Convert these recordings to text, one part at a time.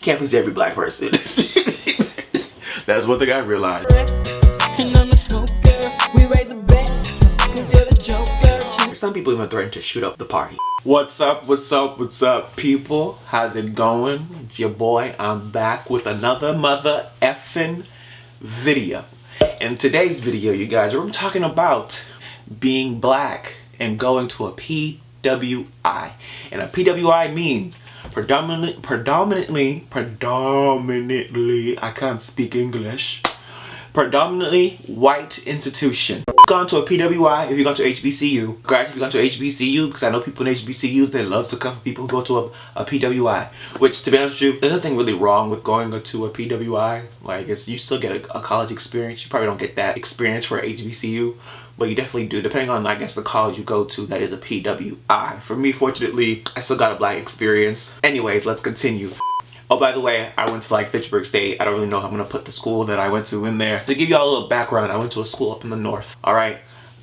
can't please every black person. That's one thing I realized. Some people even threaten to shoot up the party. What's up, people? How's it going? It's your boy. I'm back with another mother effing video. In today's video, you guys, we're talking about being black and going to a PWI. And a PWI means predominantly, I can't speak English. Predominantly white institution. If you've gone to a PWI, if you've gone to HBCU, guys, if you've gone to HBCU, because I know people in HBCUs, they love to come for people who go to a PWI. Which, to be honest with you, there's nothing really wrong with going to a PWI. Like, you still get a college experience. You probably don't get that experience for HBCU, but you definitely do, depending on, I guess, the college you go to that is a PWI. For me, fortunately, I still got a black experience. Anyways, let's continue. Oh, by the way, I went to like Fitchburg State. I don't really know how I'm gonna put the school that I went to in there. To give y'all a little background, I went to a school up in the north, alright?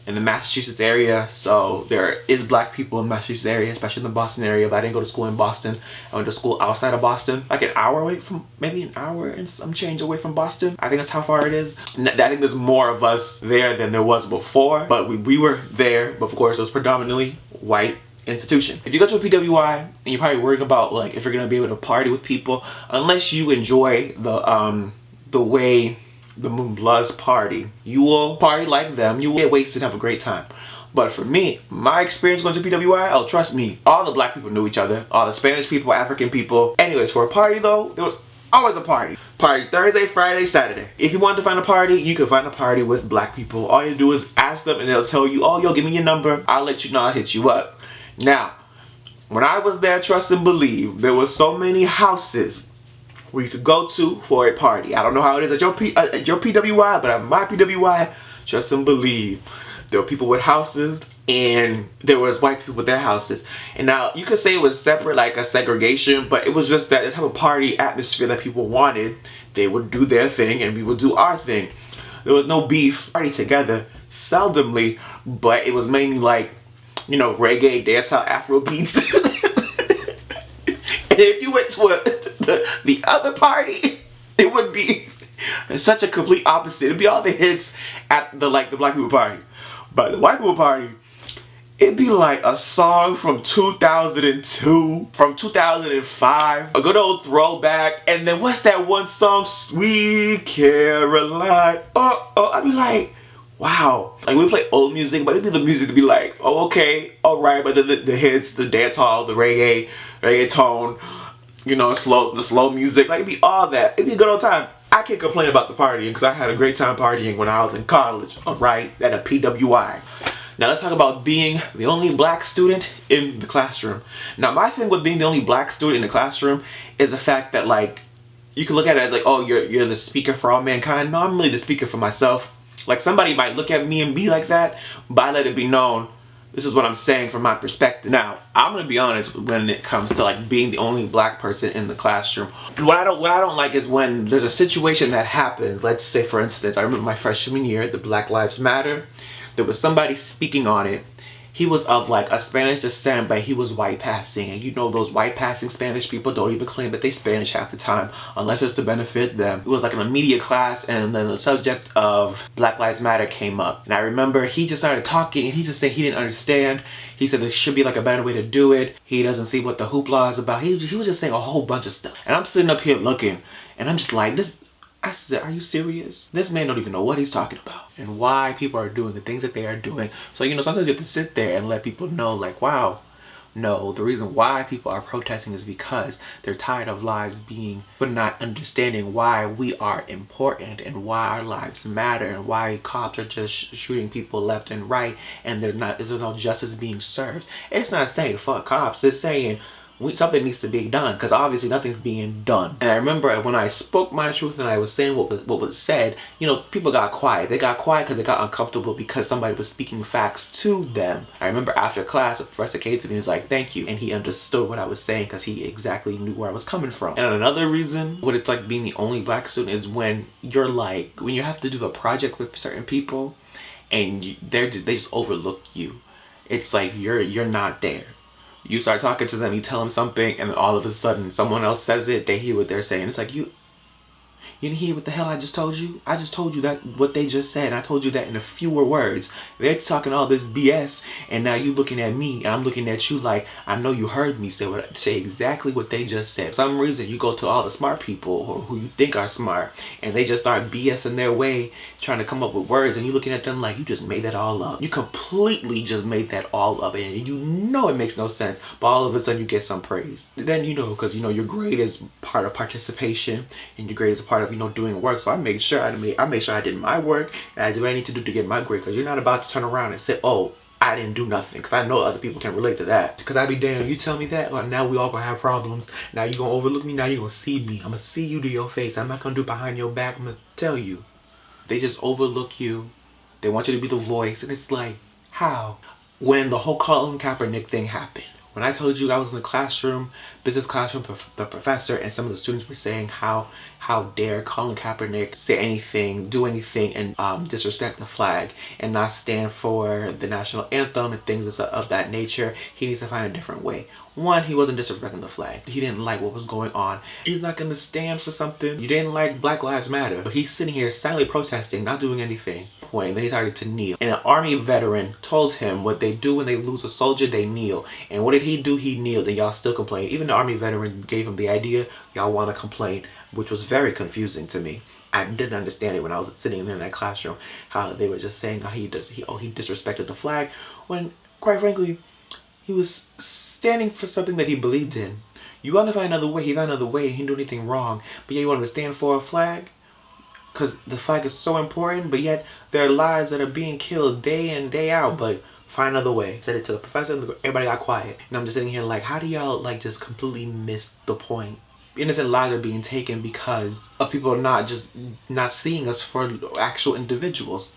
In the Massachusetts area, so there is black people in the Massachusetts area, especially in the Boston area, but I didn't go to school in Boston. I went to school outside of Boston, like an hour away from, maybe an hour and some change away from Boston. I think that's how far it is. I think there's more of us there than there was before, but we were there, but of course it was predominantly white institution. If you go to a PWI and you're probably worried about like if you're gonna be able to party with people, unless you enjoy the way the Moonbloods party, you will party like them, you will get wasted and have a great time. But for me, my experience going to PWI, oh trust me, all the black people knew each other, all the Spanish people, African people. Anyways, for a party though, there was always a party. Party Thursday, Friday, Saturday. If you want to find a party, you can find a party with black people. All you do is ask them and they'll tell you, oh yo, give me your number, I'll let you know, I'll hit you up. Now, when I was there, trust and believe, there were so many houses where you could go to for a party. I don't know how it is at your PWI, but at my PWI, trust and believe, there were people with houses and there was white people with their houses. And now, you could say it was separate, like a segregation, but it was just that type of party atmosphere that people wanted. They would do their thing and we would do our thing. There was no beef. Party together, seldomly, but it was mainly like, you know, reggae, dancehall, Afro beats. And if you went to the other party, it would be such a complete opposite. It'd be all the hits at the black people party. But the white people party, it'd be like a song from 2002, from 2005, a good old throwback. And then what's that one song, Sweet Caroline? I'd be like, wow. Like, we play old music, but it'd be the music to be like, oh, okay, alright, but then the hits, the dance hall, the reggaeton, you know, the slow music, like, it'd be all that. It'd be a good old time. I can't complain about the partying, because I had a great time partying when I was in college, alright, at a PWI. Now, let's talk about being the only black student in the classroom. Now, my thing with being the only black student in the classroom is the fact that, like, you can look at it as like, oh, you're the speaker for all mankind. No, I'm really the speaker for myself. Like, somebody might look at me and be like that, but I let it be known, this is what I'm saying from my perspective. Now, I'm gonna be honest when it comes to like being the only black person in the classroom. What I don't like is when there's a situation that happens. Let's say, for instance, I remember my freshman year, the Black Lives Matter. There was somebody speaking on it. He was of like a Spanish descent, but he was white passing. And you know those white passing Spanish people don't even claim that they Spanish half the time, unless it's to benefit them. It was like an immediate class, and then the subject of Black Lives Matter came up. And I remember he just started talking, and he just said he didn't understand. He said there should be like a better way to do it. He doesn't see what the hoopla is about. He was just saying a whole bunch of stuff. And I'm sitting up here looking, and I'm just like, I said, are you serious? This man don't even know what he's talking about and why people are doing the things that they are doing. So, you know, sometimes you have to sit there and let people know, like, wow, no, the reason why people are protesting is because they're tired of lives being, but not understanding why we are important and why our lives matter and why cops are just shooting people left and right and there's no justice being served. It's not saying fuck cops, it's saying something needs to be done, because obviously nothing's being done. And I remember when I spoke my truth and I was saying what was said, you know, people got quiet. They got quiet because they got uncomfortable because somebody was speaking facts to them. I remember after class, the professor came to me and was like, thank you. And he understood what I was saying because he exactly knew where I was coming from. And another reason what it's like being the only black student is when you're like, when you have to do a project with certain people and they just overlook you. It's like you're not there. You start talking to them, you tell them something, and then all of a sudden someone else says it, they hear what they're saying. It's like, you didn't hear what the hell I just told you? I just told you that what they just said. I told you that in a fewer words. They're talking all this BS, and now you looking at me, and I'm looking at you like, I know you heard me say exactly what they just said. For some reason, you go to all the smart people, or who you think are smart, and they just start BSing their way, trying to come up with words, and you looking at them like, you just made that all up. You completely just made that all up, and you know it makes no sense, but all of a sudden you get some praise. Then because your grade is part of participation, and your grade is a part of doing work. So I made sure I did my work, and I did what I need to do to get my grade, because you're not about to turn around and say, oh, I didn't do nothing, because I know other people can relate to that. Because I'd be damn, you tell me that, well, now we all gonna have problems. Now you gonna overlook me, now you gonna see me. I'm gonna see you to your face. I'm not gonna do behind your back. I'm gonna tell you. They just overlook you. They want you to be the voice, and it's like, how? When the whole Colin Kaepernick thing happened, when I told you I was in the classroom, business classroom, the professor and some of the students were saying how dare Colin Kaepernick say anything, do anything, and disrespect the flag and not stand for the national anthem and things of that nature. He needs to find a different way. One, he wasn't disrespecting the flag. He didn't like what was going on. He's not going to stand for something. You didn't like Black Lives Matter, but he's sitting here silently protesting, not doing anything. Then he started to kneel, and an army veteran told him what they do when they lose a soldier, they kneel. And what did he do? He kneeled, and y'all still complain. Even the army veteran gave him the idea, y'all want to complain, which was very confusing to me. I didn't understand it when I was sitting there in that classroom, how they were just saying how he disrespected the flag, when quite frankly he was standing for something that he believed in. You want to find another way, he found another way, and he didn't do anything wrong, but yeah, you want to stand for a flag? Because the flag is so important, but yet there are lives that are being killed day in, day out, but find another way. I said it to the professor, and everybody got quiet. And I'm just sitting here like, how do y'all like just completely miss the point? Innocent lives are being taken because of people not seeing us for actual individuals.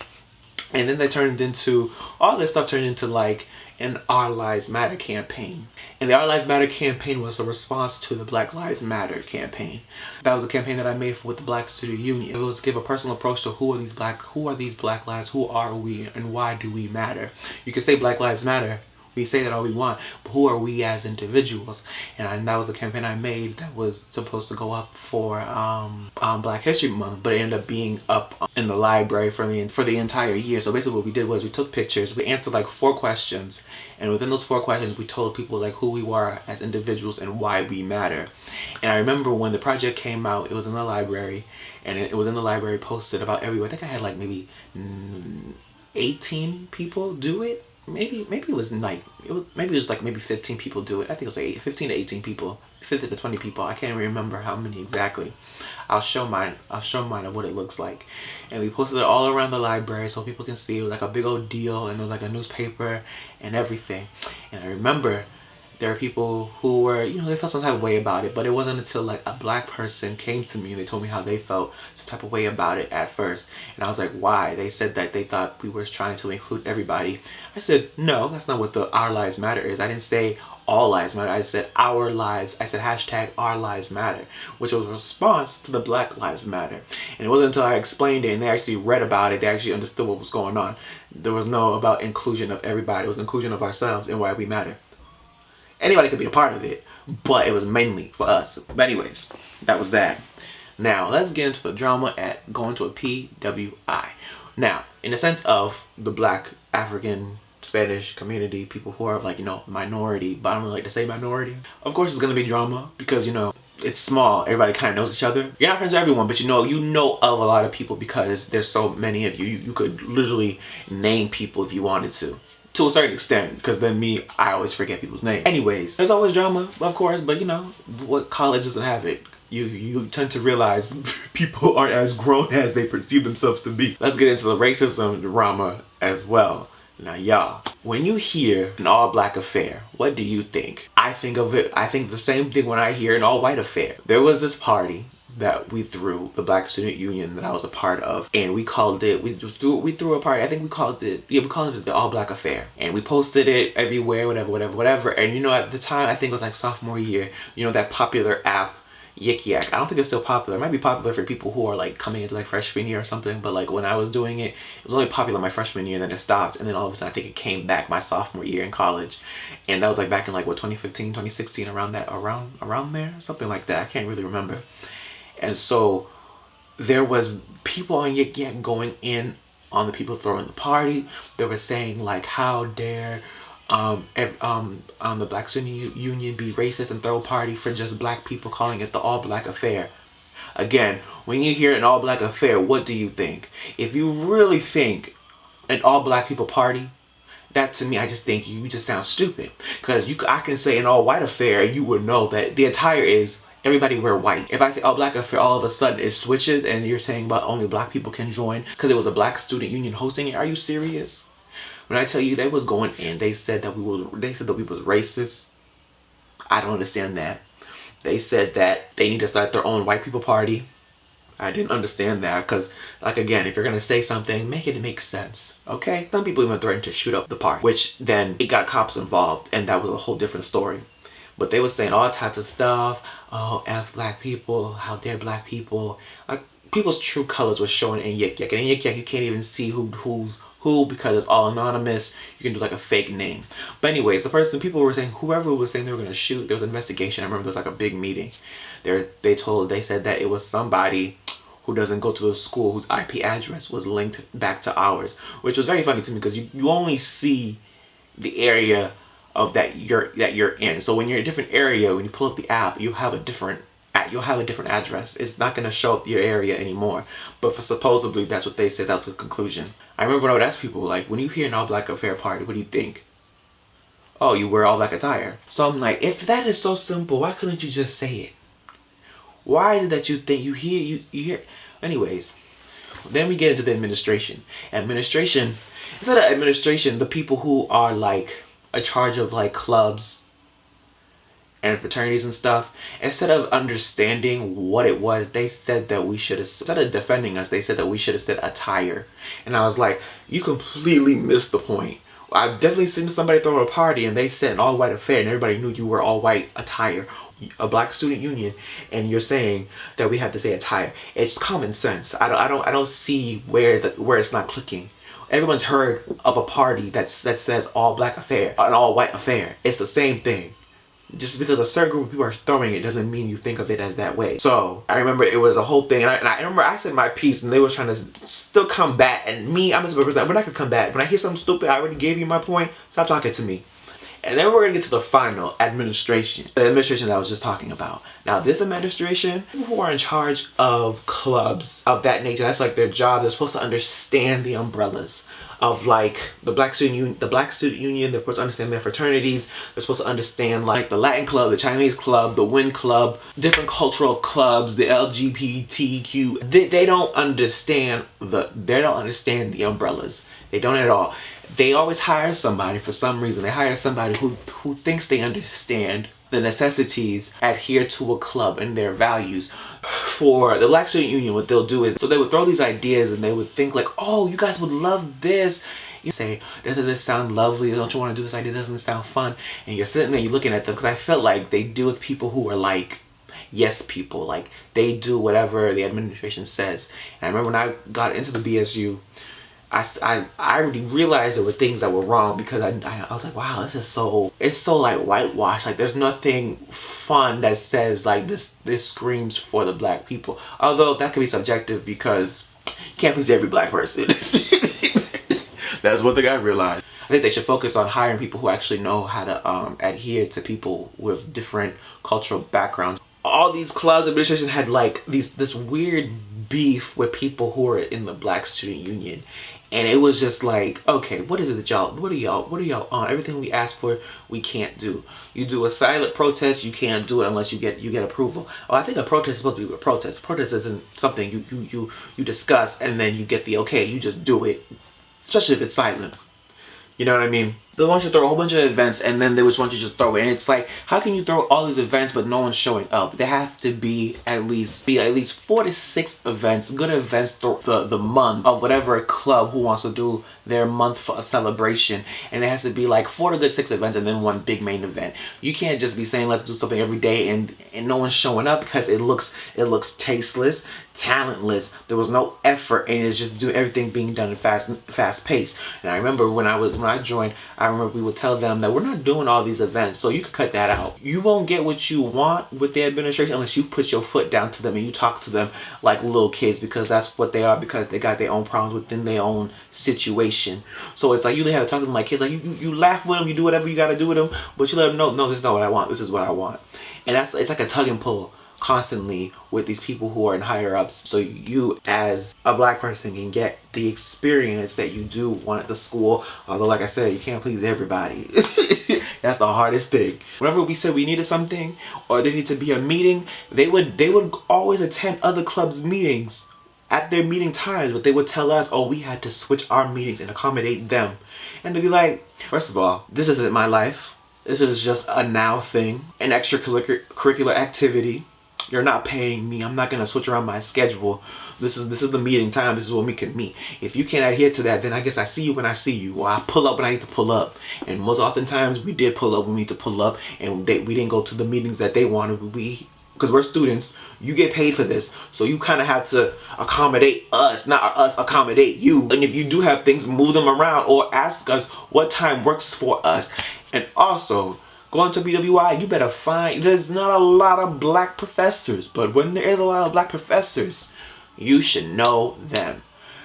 And then all this stuff turned into like an Our Lives Matter campaign. And the Our Lives Matter campaign was a response to the Black Lives Matter campaign. That was a campaign that I made with the Black Student Union. It was to give a personal approach to who are these black lives, who are we, and why do we matter? You can say Black Lives Matter. We say that all we want, but who are we as individuals? And that was the campaign I made that was supposed to go up for Black History Month, but it ended up being up in the library for the entire year. So basically what we did was we took pictures, we answered like 4 questions, and within those 4 questions we told people like who we were as individuals and why we matter. And I remember when the project came out, it was in the library, and it was in the library posted about everywhere. I think I had like maybe 18 people do it. Maybe it was like maybe 15 people do it. I think it was like 15 to 18 people, 50 to 20 people. I can't remember how many exactly. I'll show mine of what it looks like. And we posted it all around the library so people can see. It was like a big old deal, and it was like a newspaper and everything. And I remember there are people who were, they felt some type of way about it, but it wasn't until like a black person came to me and they told me how they felt some type of way about it at first. And I was like, why? They said that they thought we were trying to include everybody. I said, no, that's not what the Our Lives Matter is. I didn't say all lives matter. I said our lives. I said hashtag Our Lives Matter, which was a response to the Black Lives Matter. And it wasn't until I explained it and they actually read about it, they actually understood what was going on. There was no about inclusion of everybody. It was inclusion of ourselves and why we matter. Anybody could be a part of it, but it was mainly for us. But anyways, that was that. Now, let's get into the drama at going to a PWI. Now, in the sense of the Black, African, Spanish community, people who are like, minority, but I don't really like to say minority. Of course, it's going to be drama because, it's small. Everybody kind of knows each other. You're not friends with everyone, but you know of a lot of people because there's so many of you. You could literally name people if you wanted to a certain extent, because then I always forget people's names. Anyways, there's always drama, of course, but what college doesn't have it? You tend to realize people aren't as grown as they perceive themselves to be. Let's get into the racism drama as well. Now, y'all, when you hear an all-black affair, what do you think? I think the same thing when I hear an all-white affair. There was this party that we threw, the Black Student Union that I was a part of, and we called it, we threw a party, I think we called it the All Black Affair, and we posted it everywhere, whatever, and at the time, I think it was like sophomore year, that popular app, Yik Yak. I don't think it's still popular. It might be popular for people who are like coming into like freshman year or something, but like when I was doing it, it was only popular my freshman year and then it stopped, and then all of a sudden I think it came back my sophomore year in college. And that was like back in like what, 2015, 2016, around there, something like that. I can't really remember. And so there was people on Yik Yak going in on the people throwing the party. They were saying like, how dare the Black Student Union be racist and throw a party for just black people, calling it the all black affair. Again, when you hear an all black affair, what do you think? If you really think an all black people party, that to me, I just think you just sound stupid. Because I can say an all white affair and you would know that the attire is everybody wear white. If I say all black affair, all of a sudden it switches and you're saying about only black people can join because it was a Black Student Union hosting it. Are you serious? When I tell you they was going in, they said that we was racist. I don't understand that. They said that they need to start their own white people party. I didn't understand that because, like, again, if you're gonna say something, make it make sense, okay? Some people even threatened to shoot up the party, which then it got cops involved, and that was a whole different story. But they were saying all types of stuff. Oh, F black people, how dare black people. Like, people's true colors were showing in Yik Yak. And in Yik Yak, you can't even see who's who because it's all anonymous. You can do like a fake name. But anyways, people were saying, whoever was saying they were going to shoot, there was an investigation. I remember there was like a big meeting. They said that it was somebody who doesn't go to the school whose IP address was linked back to ours. Which was very funny to me because you only see the area of that you're in. So when you're in a different area, when you pull up the app, you'll have a different address. It's not going to show up your area anymore. But for supposedly that's what they said. That's the conclusion. I remember when I would ask people, like, when you hear an all black affair party, what do you think? Oh, you wear all black attire. So I'm like, if that is so simple, why couldn't you just say it? Why is it that you think you hear? Anyways, then we get into the administration. Instead of administration, the people who are like in charge of like clubs and fraternities and stuff, instead of understanding what it was, they said that we should have, instead of defending us, they said that we should have said attire. And I was like, you completely missed the point. I've definitely seen somebody throw a party and they said an all white affair and everybody knew you were all white attire, a Black Student Union, and you're saying that we have to say attire. It's common sense. I don't see where it's not clicking. Everyone's heard of a party that says all black affair, an all white affair. It's the same thing. Just because a certain group of people are throwing it doesn't mean you think of it as that way. So I remember it was a whole thing, and I remember I said my piece, and they was trying to still combat. And me, I'm a person. We're not gonna combat. When I hear something stupid, I already gave you my point. Stop talking to me. And then we're gonna get to the final administration, the administration that I was just talking about. Now, this administration, people who are in charge of clubs of that nature, that's like their job. They're supposed to understand the umbrellas of like the Black Student Union. They're supposed to understand their fraternities. They're supposed to understand like the Latin club, the Chinese club, the WIN club, different cultural clubs, the LGBTQ. They don't understand the umbrellas. They don't at all. They always hire somebody for some reason. They hire somebody who thinks they understand the necessities, adhere to a club and their values. For the Black Student Union, what they'll do is, so they would throw these ideas and they would think like, oh, you guys would love this. You say, doesn't this sound lovely? Don't you want to do this idea? Doesn't it sound fun? And you're sitting there, you're looking at them, because I felt like they deal with people who are like, yes people. Like, they do whatever the administration says. And I remember when I got into the BSU, I already realized there were things that were wrong, because I was like, wow, it's so like whitewashed. Like, there's nothing fun that says like this screams for the black people. Although that could be subjective, because you can't please every black person. That's one thing I realized. I think they should focus on hiring people who actually know how to adhere to people with different cultural backgrounds. All these clubs administration had like this weird beef with people who are in the Black Student Union. And it was just like, okay, what is it that what are y'all on? Everything we ask for, we can't do. You do a silent protest, you can't do it unless you get approval. Oh, I think a protest is supposed to be a protest. Protest isn't something you discuss and then you get the okay, you just do it. Especially if it's silent. You know what I mean? They want you to throw a whole bunch of events, and then they just want you to throw it. And it's like, how can you throw all these events but no one's showing up? There have to be at least 4 to 6 events, good events through the month of whatever club who wants to do their month of celebration. And there has to be like 4 to good 6 events and then one big main event. You can't just be saying let's do something every day and no one's showing up, because it looks tasteless, talentless. There was no effort, and it's just everything being done in fast pace. And I remember when I joined, I remember we would tell them that we're not doing all these events, so you can cut that out. You won't get what you want with the administration unless you put your foot down to them and you talk to them like little kids, because that's what they are, because they got their own problems within their own situation. So it's like you have to talk to them like kids. Like you laugh with them, you do whatever you got to do with them, but you let them know, no, this is not what I want. This is what I want. And it's like a tug and pull constantly with these people who are in higher ups, so you as a black person can get the experience that you do want at the school. Although, like I said, you can't please everybody. That's the hardest thing. Whenever we said we needed something or there needed to be a meeting, they would always attend other clubs' meetings at their meeting times, but they would tell us, oh, we had to switch our meetings and accommodate them. And to be like, first of all, this isn't my life. This is just a now thing, an extracurricular activity. You're not paying me. I'm not gonna switch around my schedule. This is the meeting time. This is when we can meet. If you can't adhere to that, then I guess I see you when I see you, or I pull up when I need to pull up. And most oftentimes we did pull up when we need to pull up, and we didn't go to the meetings that they wanted. Because we're students, you get paid for this, so you kind of have to accommodate us, not us accommodate you. And if you do have things, move them around or ask us what time works for us. And also, going to PWI, you better find, there's not a lot of black professors, but when there is a lot of black professors, you should know them.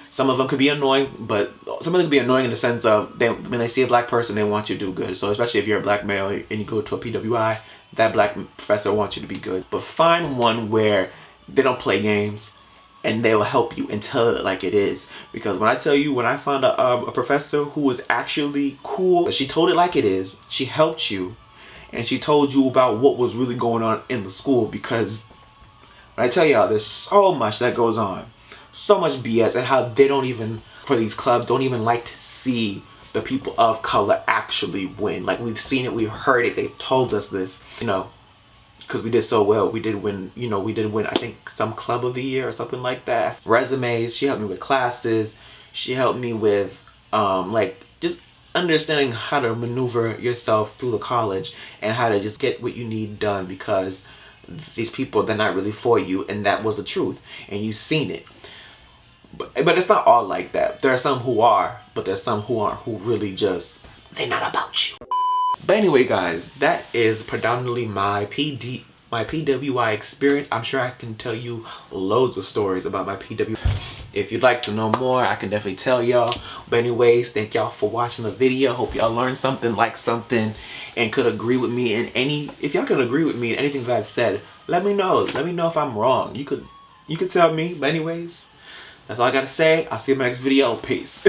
Some of them could be annoying, but some of them could be annoying in the sense of when they see a black person, they want you to do good. So especially if you're a black male and you go to a PWI, that black professor wants you to be good. But find one where they don't play games and they will help you and tell it like it is. Because when I tell you, when I found a professor who was actually cool, she told it like it is, she helped you, and she told you about what was really going on in the school. Because when I tell y'all, there's so much that goes on, so much BS, and how they don't even, for these clubs, don't even like to see the people of color actually win. Like, we've seen it, we've heard it, they've told us this, you know, because we did so well. We did win, you know, we did win, I think, some club of the year or something like that. Resumes, she helped me with classes, she helped me with like just understanding how to maneuver yourself through the college and how to just get what you need done, because these people, they're not really for you, and that was the truth, and you've seen it. But it's not all like that. There are some who are, but there's some who aren't, who really just, they're not about you. But anyway, guys, that is predominantly my PWI experience. I'm sure I can tell you loads of stories about my PWI. If you'd like to know more, I can definitely tell y'all. But anyways, thank y'all for watching the video. Hope y'all learned something, liked something, and could agree with me in if y'all could agree with me in anything that I've said, let me know. Let me know if I'm wrong. You could tell me. But anyways, that's all I gotta say. I'll see you in my next video. Peace.